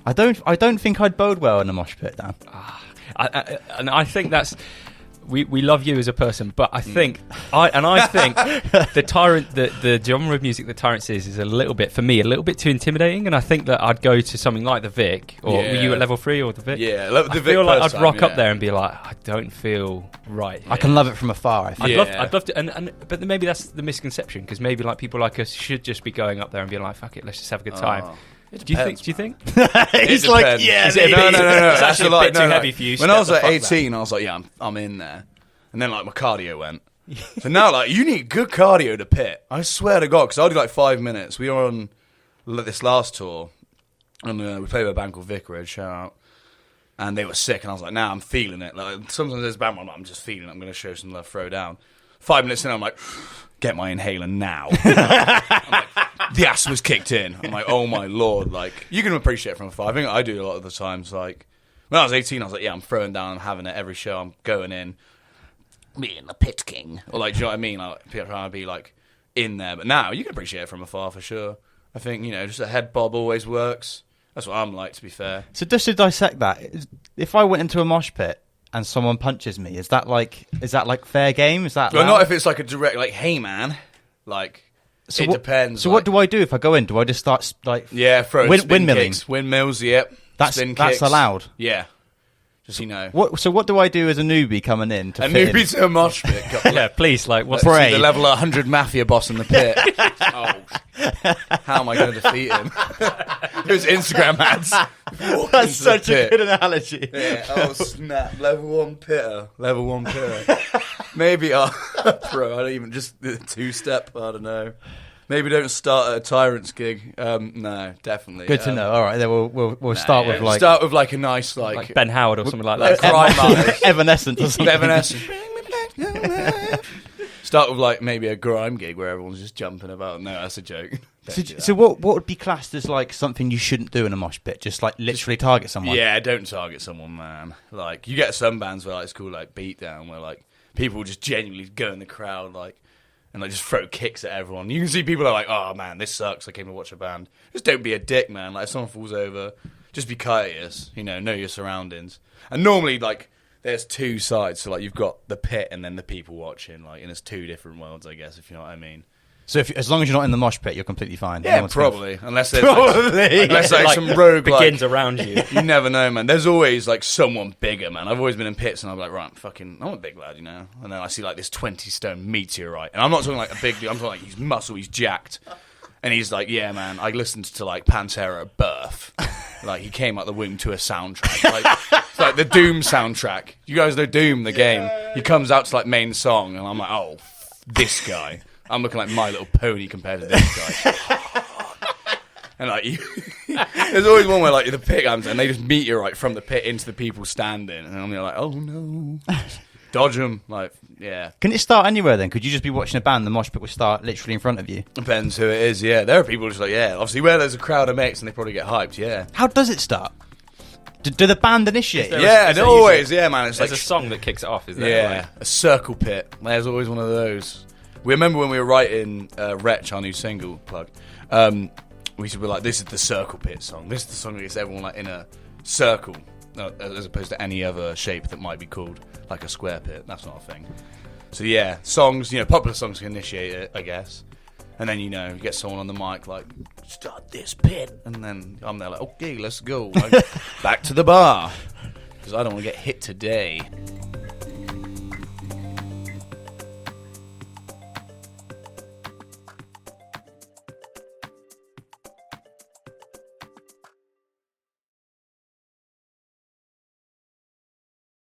I don't think I'd bode well in a mosh pit, Dan. And I think that's we love you as a person, but I think the genre of music that Tyrants is a little bit too intimidating, and I think that I'd go to something like the Vic, or were you at level 3 or the Vic? Yeah, the Vic. I feel like I'd rock up there and be like, I don't feel right here. I can love it from afar. I think. I'd love to, but maybe that's the misconception, because maybe like people like us should just be going up there and be like, fuck it, let's just have a good time. Do you think? He's like, yeah. No. It's That's actually a bit too heavy for you. When I was at 18, I was like, yeah, I'm in there. And then like my cardio went. So now like you need good cardio to pit. I swear to God, because I did like 5 minutes. We were on this last tour, and we played with a band called Vicarage. Shout out. And they were sick, and I was like, nah, I'm feeling it. Like sometimes there's a band where I'm like, I'm just feeling it. I'm going to show some love, throw down. 5 minutes in, I'm like, get my inhaler now. I'm like, the asthma's kicked in. I'm like, oh my Lord. Like, you can appreciate it from afar. I think I do a lot of the times. Like, when I was 18, I was like, yeah, I'm throwing down, I'm having it every show, I'm going in. Me and the pit king. Or like, do you know what I mean? Like, people trying to be like in there. But now, you can appreciate it from afar for sure. I think, just a head bob always works. That's what I'm like, to be fair. So just to dissect that, if I went into a mosh pit and someone punches me, is that like fair game? Is that well, not if it's like a direct, like, hey man, like, so it depends. So like, what do I do if I go in? Do I just start like throw windmilling? Kicks, windmills, yep. That's allowed. Yeah. Just what do I do as a newbie coming in to fit newbie to a mosh pit? Yeah, please, like what's the level 100 mafia boss in the pit? How am I going to defeat him? Those Instagram ads. That's such a good analogy. Yeah. Oh snap! Level 1 pitter. Level 1 pitter. Maybe bro. I don't even just the 2-step. I don't know. Maybe don't start at a Tyrants gig. No, definitely. Good to know. All right, then we'll start with like a nice like Ben Howard or something like that. Evanescent or something. Evanescent. Start with like maybe a grime gig where everyone's just jumping about. No, that's a joke. So what would be classed as like something you shouldn't do in a mosh pit? Just like literally target someone. Yeah, don't target someone, man. Like you get some bands where like, it's called like beatdown, where like people just genuinely go in the crowd like. And like just throw kicks at everyone. You can see people are like, "Oh man, this sucks. I came to watch a band." Just don't be a dick, man. Like if someone falls over, just be courteous. Know your surroundings. And normally, like, there's two sides. So like you've got the pit and then the people watching. Like, and it's two different worlds, I guess, if you know what I mean. So as long as you're not in the mosh pit, you're completely fine. Yeah, probably. Unless there's unless like some rogue begins around you. You never know, man. There's always like someone bigger, man. I've always been in pits and I'm like, right, I'm a big lad, And then I see like this 20-stone meteorite. And I'm not talking like a big dude, I'm talking like he's muscle, he's jacked. And he's like, yeah, man, I listened to like Pantera at birth. Like he came out the womb to a soundtrack. It's like the Doom soundtrack. You guys know Doom, the game. He comes out to like main song and I'm like, oh, this guy. I'm looking like My Little Pony compared to this guy. And like, there's always one where like the pit comes and they just meteorite from the pit into the people standing, and I'm like, oh no, dodge them. Like, yeah. Can it start anywhere then? Could you just be watching a band, the mosh pit will start literally in front of you? Depends who it is. Yeah, there are people just like, yeah. Obviously, where there's a crowd of mates and they probably get hyped. Yeah. How does it start? Do the band initiate? Yeah, and always. Yeah, man. It's there's like a song that kicks it off. Is there? Yeah, a circle pit. There's always one of those. We remember when we were writing Wretch, our new single, plug, we should be like, this is the circle pit song. This is the song that gets everyone like in a circle, as opposed to any other shape that might be called like a square pit. That's not a thing. So yeah, songs, popular songs can initiate it, I guess. And then, you get someone on the mic like, start this pit. And then I'm there like, okay, let's go. Like, back to the bar. Because I don't want to get hit today.